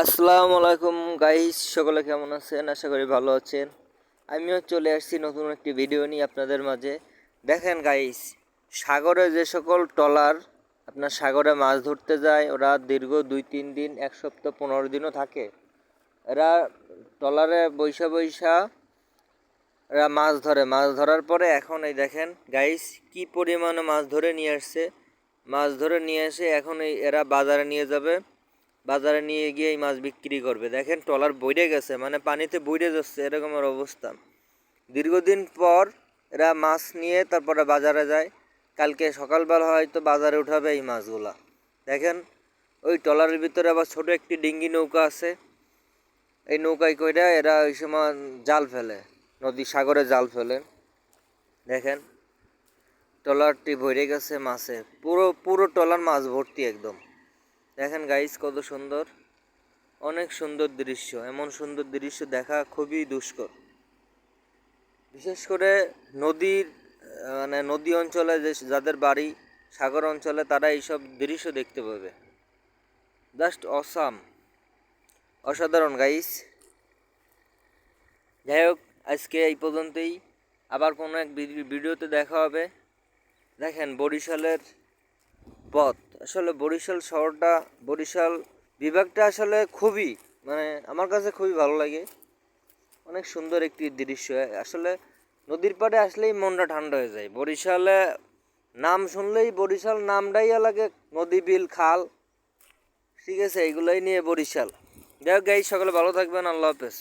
আসসালামু আলাইকুম গাইস, সকলে কেমন আছেন? আশা করি ভালো আছেন। আমিও চলে আসছি নতুন একটি ভিডিও নিয়ে আপনাদের মাঝে। দেখেন গাইস, সাগরে যে সকল ট্রলার আপনার সাগরে মাছ ধরতে যায়, ওরা দীর্ঘ 2-3 দিন, 1 সপ্তাহ, 15 দিনও থাকে। এরা ট্রলারে বৈশা বৈশা এরা মাছ ধরে। মাছ ধরার পরে এখন এই দেখেন গাইস, কি পরিমাণে মাছ ধরে নিয়ে আসছে। মাছ ধরে নিয়ে এসে এখন এরা বাজারে নিয়ে যাবে। বাজারে নিয়ে গিয়ে এই মাছ বিক্রি করবে। দেখেন ট্রলার বইরে গেছে, মানে পানিতে বইরে যাচ্ছে, এরকমের অবস্থা। দীর্ঘদিন পর এরা মাছ নিয়ে তারপরে বাজারে যায়। কালকে সকালবেলা হয়তো বাজারে উঠাবে এই মাছগুলা। দেখেন ওই ট্রলারের ভিতরে আবার ছোট একটি ডিঙ্গি নৌকা আছে। এই নৌকায় কইরা এরা ওই সময় জাল ফেলে, নদী সাগরে জাল ফেলে। দেখেন ট্রলারটি ভরে গেছে মাছে, পুরো পুরো ট্রলার মাছ ভর্তি একদম। দেখেন গাইস কত সুন্দর, অনেক সুন্দর দৃশ্য। এমন সুন্দর দৃশ্য দেখা খুবই দুষ্কর। বিশেষ করে নদীর মানে নদী অঞ্চলে যাদের বাড়ি সাগর অঞ্চলে, তারা এইসব দৃশ্য দেখতে পাবে। জাস্ট অসাম, অসাধারণ গাইস। যাই হোক, আজকে এই পর্যন্তই। আবার কোনো এক ভিডিওতে দেখা হবে। দেখেন বরিশালের পথ, আসলে বরিশাল শহরটা, বরিশাল বিভাগটা আসলে খুবই, মানে আমার কাছে খুবই ভালো লাগে। অনেক সুন্দর একটি দৃশ্য। আসলে নদীর পাড়ে আসলেই মনটা ঠান্ডা হয়ে যায়। বরিশালে নাম শুনলেই বরিশাল নামটাই লাগে, নদী বিল খাল, ঠিক আছে, এগুলোই নিয়ে বরিশাল। যাই হোক গাইস, সকলে ভালো থাকবেন। আল্লাহ হাফেজ।